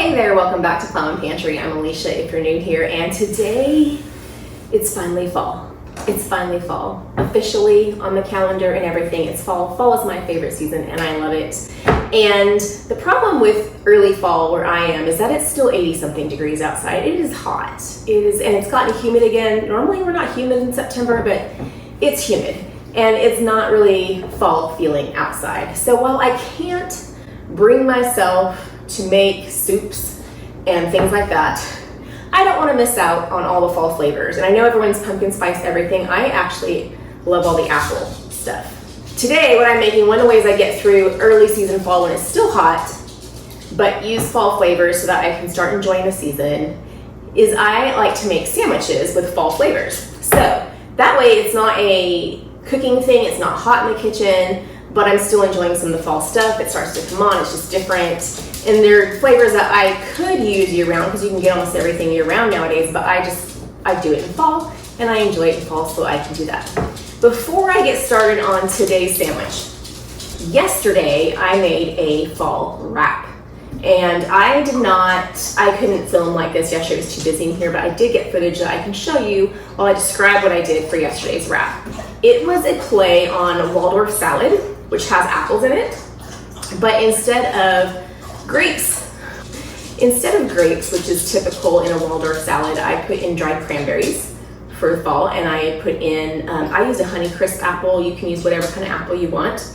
Hey there, welcome back to Plow and Pantry. I'm Alicia if you're new here, and today it's finally fall. It's finally fall. Officially on the calendar and everything, it's fall. Fall is my favorite season and I love it. And the problem with early fall where I am is that it's still 80 something degrees outside. It is hot. It is, and it's gotten humid again. Normally we're not humid in September, but it's humid and it's not really fall feeling outside. So while I can't bring myself to make soups and things like that, I don't want to miss out on all the fall flavors. And I know everyone's pumpkin spice everything. I actually love all the apple stuff. Today, what I'm making, one of the ways I get through early season fall when it's still hot, but use fall flavors so that I can start enjoying the season, is I like to make sandwiches with fall flavors. So that way it's not a cooking thing, it's not hot in the kitchen, but I'm still enjoying some of the fall stuff. It starts to come on, it's just different. And they're flavors that I could use year round because you can get almost everything year round nowadays, but I do it in fall and I enjoy it in fall, so I can do that. Before I get started on today's sandwich, yesterday I made a fall wrap. And I couldn't film like this yesterday, I was too busy in here, but I did get footage that I can show you while I describe what I did for yesterday's wrap. It was a play on Waldorf salad, which has apples in it, but instead of grapes, which is typical in a Waldorf salad, I put in dried cranberries for fall, and I put in, I used a Honeycrisp apple. You can use whatever kind of apple you want.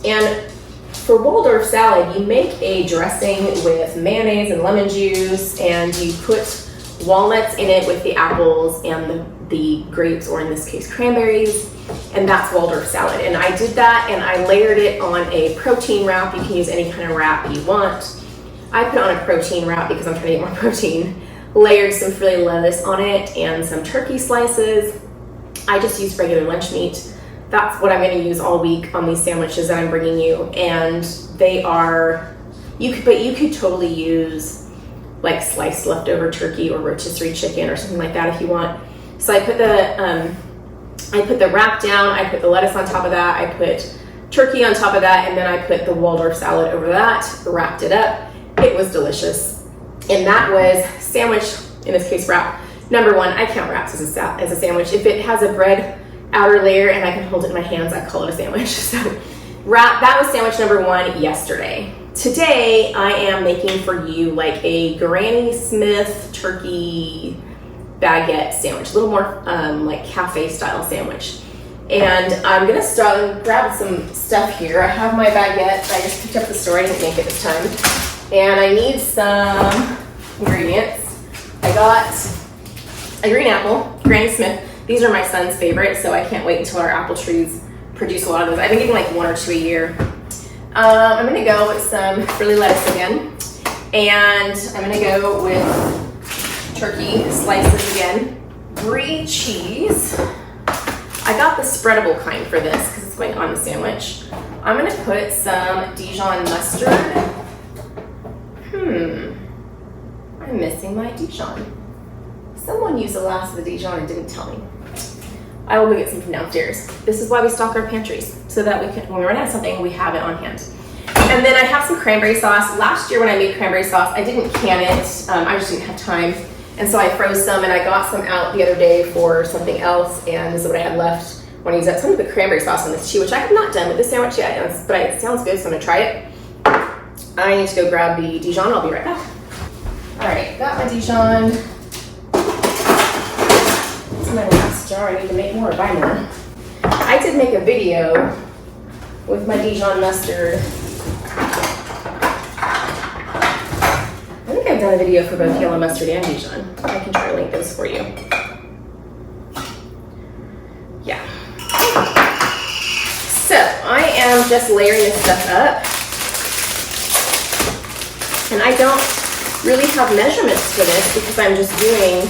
And for Waldorf salad, you make a dressing with mayonnaise and lemon juice, and you put walnuts in it with the apples and the grapes, or in this case cranberries, and that's Waldorf salad. And I did that and I layered it on a protein wrap. You can use any kind of wrap you want. I put on a protein wrap because I'm trying to get more protein. Layered some Philly lettuce on it and some turkey slices. I just used regular lunch meat. That's what I'm going to use all week on these sandwiches that I'm bringing you. And they are, you could totally use like sliced leftover turkey or rotisserie chicken or something like that if you want. So I put the wrap down, I put the lettuce on top of that, I put turkey on top of that, and then I put the Waldorf salad over that, wrapped it up. It was delicious. And that was sandwich, in this case wrap, number one. I count wraps as a sandwich. If it has a bread outer layer and I can hold it in my hands, I call it a sandwich. So wrap, that was sandwich number one yesterday. Today, I am making for you like a Granny Smith turkey baguette sandwich, a little more like cafe style sandwich. And I'm gonna start and grab some stuff here. I have my baguette. I just picked up the store. I didn't make it this time. And I need some ingredients. I got a green apple, Granny Smith. These are my son's favorite, so I can't wait until our apple trees produce a lot of those. I've been getting like 1 or 2 a year. I'm gonna go with some Philly lettuce again. And I'm gonna go with turkey slices again. Brie cheese. I got the spreadable kind for this because it's going on the sandwich. I'm gonna put some Dijon mustard. I'm missing my Dijon. Someone used the last of the Dijon and didn't tell me. I will go get some from downstairs. This is why we stock our pantries, so that we can, when we run out of something, we have it on hand. And then I have some cranberry sauce. Last year when I made cranberry sauce, I didn't can it. I just didn't have time. And so I froze some, and I got some out the other day for something else, and this is what I had left when I used that. So I'm gonna put cranberry sauce on this too, which I have not done with this sandwich yet, but it sounds good, so I'm gonna try it. I need to go grab the Dijon. I'll be right back. All right, got my Dijon. This is my last jar. I need to make more or buy more. I did make a video with my Dijon mustard. I think I've done a video for both yellow mustard and Dijon. I can try to link those for you. Yeah. So I am just layering this stuff up. And I don't really have measurements for this because I'm just doing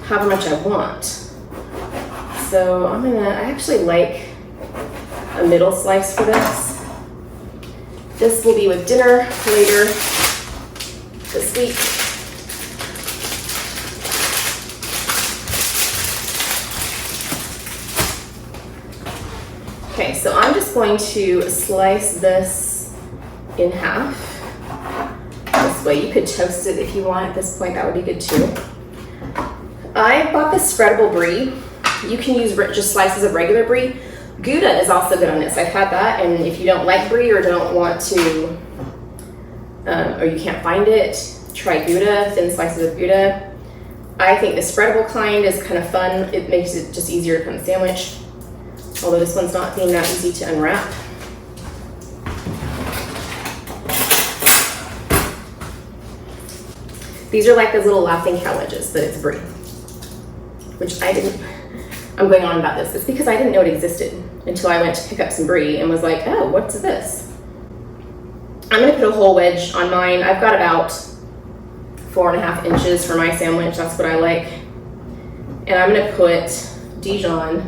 however much I want. So I actually like a middle slice for this. This will be with dinner later this week. Okay, so I'm just going to slice this in half. this way. You could toast it if you want at this point. That would be good too. I bought this spreadable Brie. You can use just slices of regular Brie. Gouda is also good on this. I've had that, and if you don't like Brie or don't want to, or you can't find it, try Gouda, thin slices of Gouda. I think the spreadable kind is kind of fun. It makes it just easier to put in the sandwich, although this one's not being that easy to unwrap. These are like those little laughing cow wedges, but it's Brie, which I didn't. I'm going on about this. It's because I didn't know it existed until I went to pick up some Brie and was like, oh, what's this? I'm gonna put a whole wedge on mine. I've got about 4.5 inches for my sandwich. That's what I like. And I'm gonna put Dijon,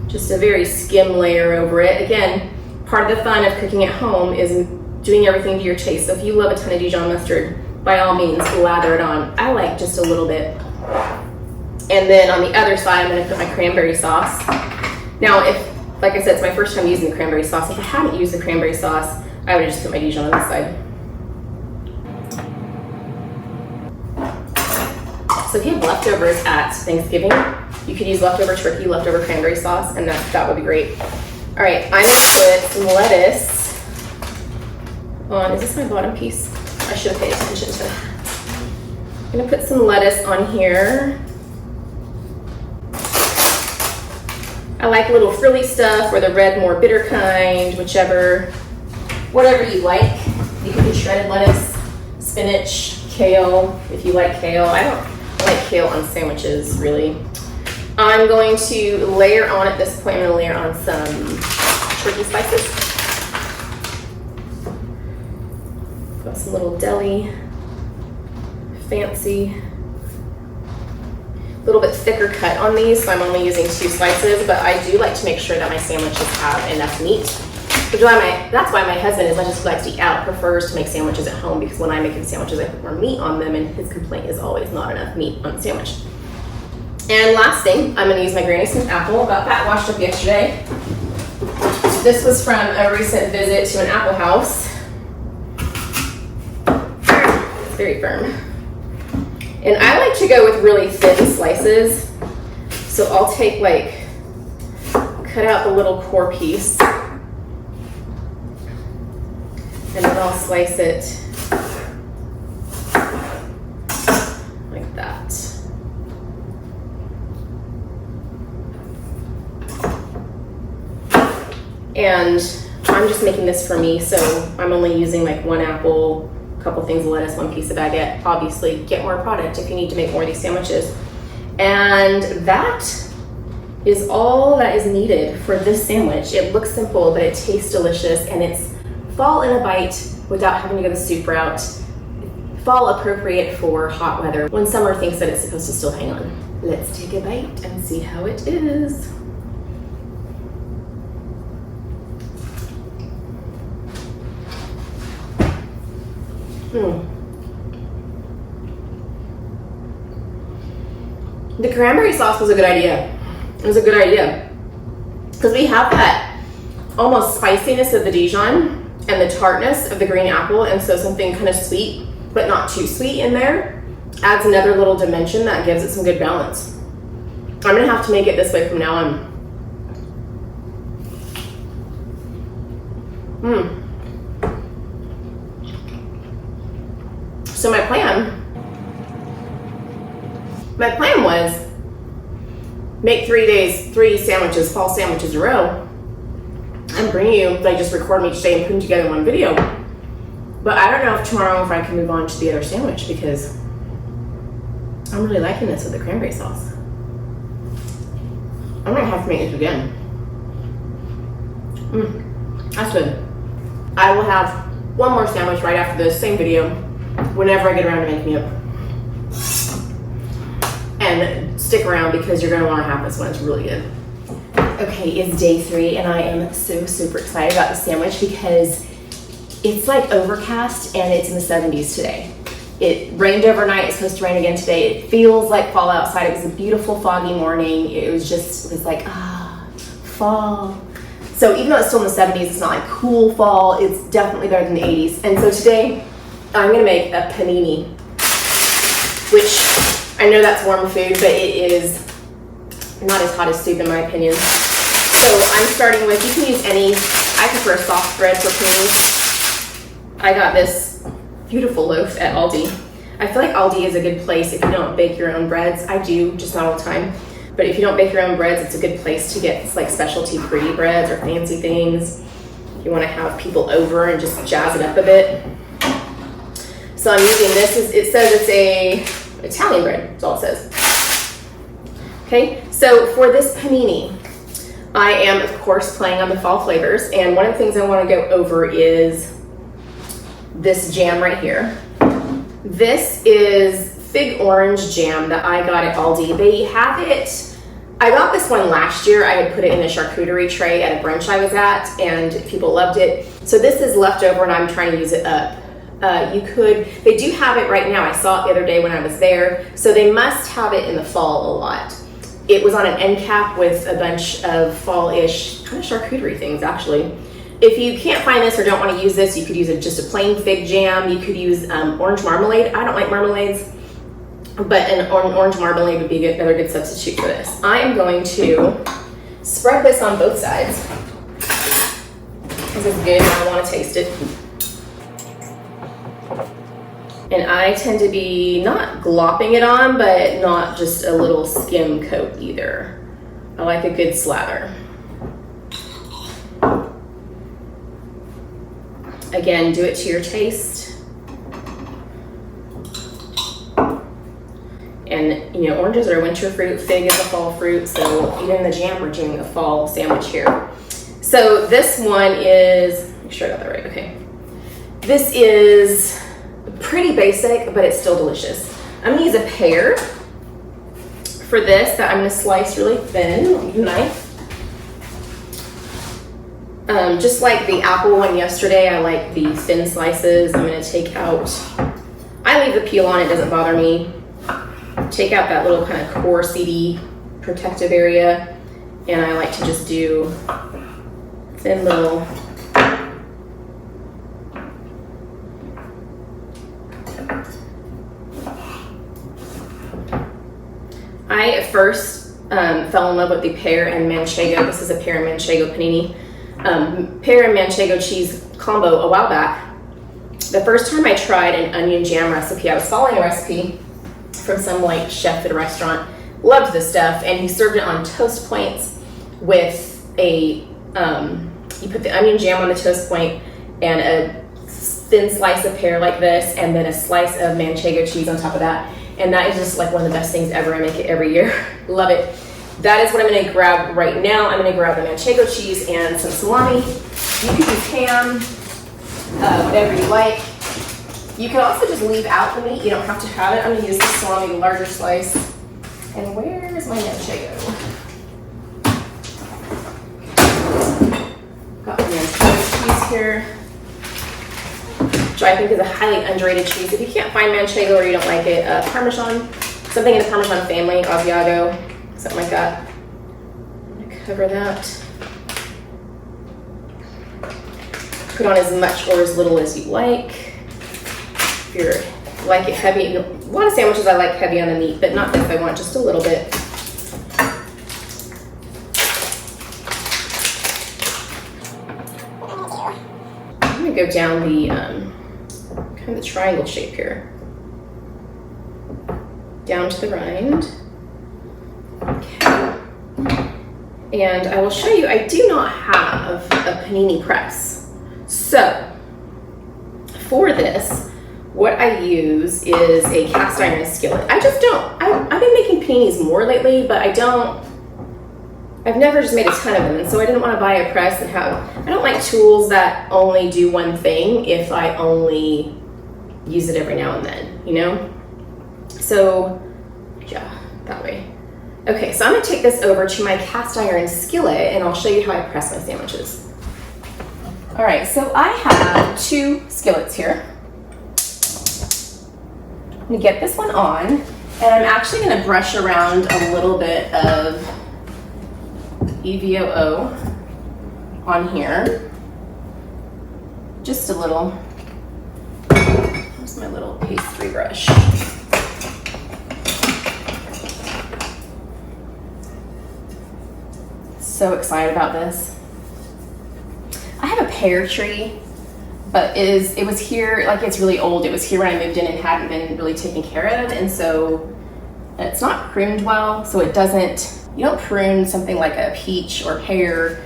just a very skim layer over it. Again, part of the fun of cooking at home is doing everything to your taste. So if you love a ton of Dijon mustard, by all means, lather it on. I like just a little bit. And then on the other side, I'm gonna put my cranberry sauce. Now, if, like I said, it's my first time using the cranberry sauce. If I hadn't used the cranberry sauce, I would have just put my Dijon on this side. So if you have leftovers at Thanksgiving, you could use leftover turkey, leftover cranberry sauce, and that would be great. All right, I'm gonna put some lettuce on, is this my bottom piece? I should have paid attention to that. I'm gonna put some lettuce on here. I like little frilly stuff or the red, more bitter kind, whatever you like. You can put shredded lettuce, spinach, kale, if you like kale. I don't like kale on sandwiches, really. I'm going to layer on at this point, I'm gonna layer on some turkey slices. Got some little deli, fancy. A little bit thicker cut on these, so I'm only using 2 slices, but I do like to make sure that my sandwiches have enough meat. That's why my husband, as much as he likes to eat out, prefers to make sandwiches at home, because when I make his sandwiches, I put more meat on them, and his complaint is always not enough meat on the sandwich. And last thing, I'm gonna use my Granny Smith apple. Got that washed up yesterday. This was from a recent visit to an apple house. It's very firm. And I like to go with really thin slices. So I'll take cut out the little core piece, and then I'll slice it like that. And I'm just making this for me, so I'm only using 1 apple, couple things of lettuce, 1 piece of baguette. Obviously, get more product if you need to make more of these sandwiches. And that is all that is needed for this sandwich. It looks simple, but it tastes delicious, and it's fall in a bite without having to go the soup route. Fall appropriate for hot weather when summer thinks that it's supposed to still hang on. Let's take a bite and see how it is. The cranberry sauce was a good idea. It was a good idea because we have that almost spiciness of the Dijon and the tartness of the green apple, and so something kind of sweet but not too sweet in there adds another little dimension that gives it some good balance. I'm gonna have to make it this way from now on. So my plan was make 3 sandwiches, fall sandwiches in a row, and bring you, just record them each day and put them together in one video. But I don't know if tomorrow if I can move on to the other sandwich, because I'm really liking this with the cranberry sauce. I'm gonna have to make this again. That's good. I will have one more sandwich right after this, same video, whenever I get around to making it. And stick around because you're gonna wanna have this one, it's really good. Okay, it's day 3 and I am so super excited about the sandwich because it's overcast and it's in the 70s today. It rained overnight, it's supposed to rain again today. It feels like fall outside. It was a beautiful foggy morning. It was fall. So even though it's still in the 70s, it's not cool fall. It's definitely better than the 80s. And so today I'm gonna make a panini, which I know that's warm food, but it is not as hot as soup in my opinion. So I'm starting with, you can use any, I prefer soft bread for paninis. I got this beautiful loaf at Aldi. I feel like Aldi is a good place if you don't bake your own breads. I do, just not all the time. But if you don't bake your own breads, it's a good place to get like specialty pretty breads or fancy things. You want to have people over and just jazz it up a bit. So I'm using this, it says it's a Italian bread, that's all it says. Okay, so for this panini, I am of course playing on the fall flavors, and one of the things I want to go over is this jam right here. This is fig orange jam that I got at Aldi. They have it, I got this one last year. I had put it in a charcuterie tray at a brunch I was at, and people loved it. So this is leftover and I'm trying to use it up. They do have it right now. I saw it the other day when I was there. So they must have it in the fall a lot. It was on an end cap with a bunch of fall-ish kind of charcuterie things actually. If you can't find this or don't want to use this, you could use just a plain fig jam. You could use orange marmalade. I don't like marmalades, but an orange marmalade would be another good substitute for this. I am going to spread this on both sides. This is good and I want to taste it. And I tend to be not glopping it on, but not just a little skim coat either. I like a good slather. Again, do it to your taste. And you know, oranges are a winter fruit, fig is a fall fruit, so even the jam we're doing a fall sandwich here. So this one is, make sure I got that right, okay. This is pretty basic, but it's still delicious. I'm gonna use a pear for this that I'm gonna slice really thin with a knife. Just like the apple one yesterday, I like the thin slices. I'm gonna take out, I leave the peel on, it doesn't bother me. Take out that little kind of core seedy protective area, and I like to just do thin little I at first fell in love with the pear and manchego. This is a pear and manchego panini. Pear and manchego cheese combo a while back. The first time I tried an onion jam recipe, I was following a recipe from some like chef at a restaurant. Loved this stuff, and he served it on toast points with a, you put the onion jam on the toast point and a thin slice of pear like this, and then a slice of manchego cheese on top of that. And that is just like one of the best things ever. I make it every year. Love it. That is what I'm gonna grab right now. I'm gonna grab the manchego cheese and some salami. You can use ham, whatever you like. You can also just leave out the meat. You don't have to have it. I'm gonna use the salami, the larger slice. And where is my manchego? Got my manchego cheese here, which I think is a highly underrated cheese. If you can't find manchego or you don't like it, Parmesan, something in the Parmesan family, Asiago, something like that. I'm gonna cover that. Put on as much or as little as you like. If you like it heavy, a lot of sandwiches I like heavy on the meat, but not this, I want just a little bit. I'm gonna go down the kind of the triangle shape here, down to the rind. Okay. And I will show you, I do not have a panini press. So for this, what I use is a cast iron skillet. I just don't, I've been making paninis more lately, but I've never just made a ton of them, and so I didn't want to buy a press and I don't like tools that only do one thing if I only use it every now and then, you know? So, yeah, that way. Okay, so I'm gonna take this over to my cast iron skillet and I'll show you how I press my sandwiches. All right, so I have 2 skillets here. I'm gonna get this one on, and I'm actually gonna brush around a little bit of EVOO on here. Just a little. Where's my little pastry brush? So excited about this. I have a pear tree, but it was here, like it's really old. It was here when I moved in and hadn't been really taken care of, and so it's not pruned well, so it doesn't, you don't prune something like a peach or pear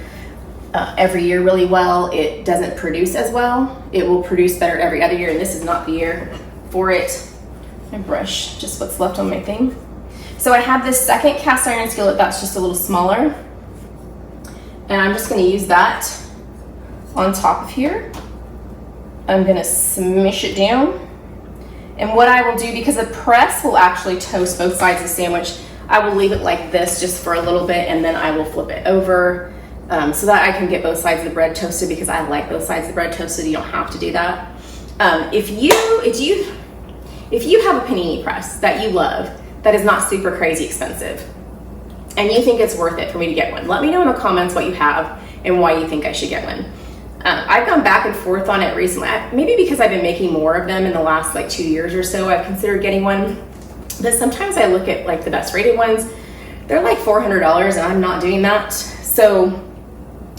every year really well. It doesn't produce as well. It will produce better every other year, and this is not the year for it. I brush just what's left on my thing. So I have this second cast iron skillet that's just a little smaller, and I'm just gonna use that on top of here. I'm gonna smush it down. And what I will do, because the press will actually toast both sides of the sandwich, I will leave it like this just for a little bit, and then I will flip it over so that I can get both sides of the bread toasted, because I like both sides of the bread toasted. You don't have to do that. If you have a panini press that you love, that is not super crazy expensive, and you think it's worth it for me to get one, let me know in the comments what you have and why you think I should get one. I've gone back and forth on it recently. Maybe because I've been making more of them in the last like 2 years or so, I've considered getting one. But sometimes I look at like the best rated ones, they're like $400, and I'm not doing that. So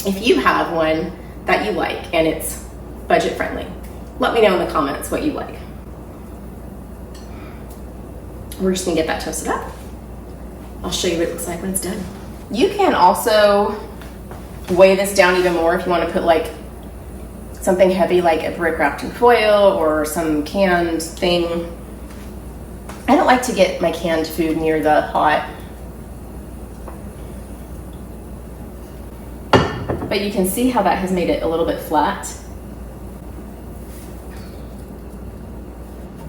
if you have one that you like and it's budget friendly, let me know in the comments what you like. We're just gonna get that toasted up. I'll show you what it looks like when it's done. You can also weigh this down even more if you want to put like something heavy like a brick wrapped in foil or some canned thing. I don't like to get my canned food near the hot. But you can see how that has made it a little bit flat.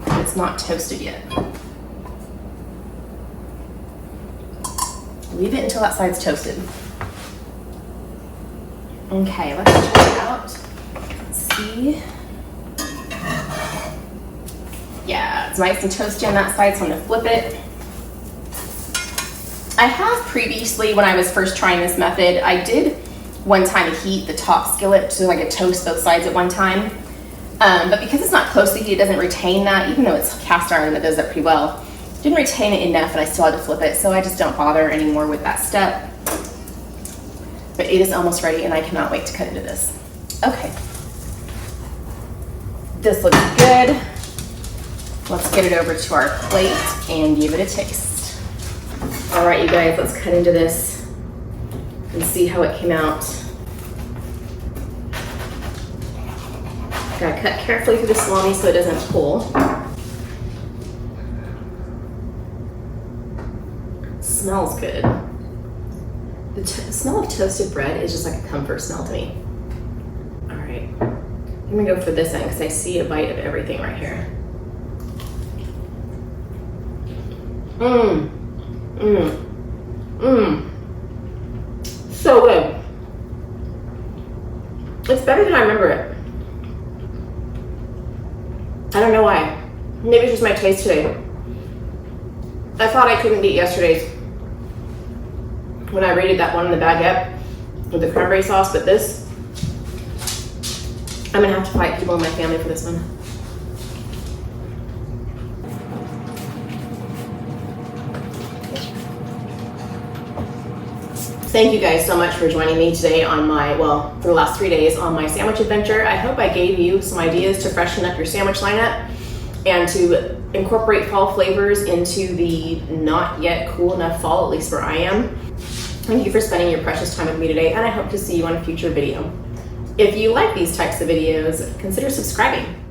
It's not toasted yet. Leave it until that side's toasted. Okay, let's check it out. Let's see. Yeah, it's nice and toasty on that side, so I'm gonna flip it. I have previously, when I was first trying this method, I did one time heat the top skillet so I could toast both sides at one time. But because it's not close to heat, it doesn't retain that, even though it's cast iron that does that pretty well. It didn't retain it enough, and I still had to flip it, so I just don't bother anymore with that step. But it is almost ready, and I cannot wait to cut into this. Okay. This looks good. Let's get it over to our plate and give it a taste. All right, you guys, let's cut into this and see how it came out. Gotta cut carefully through the salami so it doesn't pull. Smells good. The smell of toasted bread is just like a comfort smell to me. All right, I'm gonna go for this end because I see a bite of everything right here. So good. It's better than I remember it. I don't know why. Maybe it's just my taste today. I thought I couldn't beat yesterday's when I rated that one in the baguette with the cranberry sauce, but this, I'm gonna have to fight people in my family for this one. Thank you guys so much for joining me today on my, well, for the last 3 days on my sandwich adventure. I hope I gave you some ideas to freshen up your sandwich lineup and to incorporate fall flavors into the not yet cool enough fall, at least where I am. Thank you for spending your precious time with me today, and I hope to see you on a future video. If you like these types of videos, consider subscribing.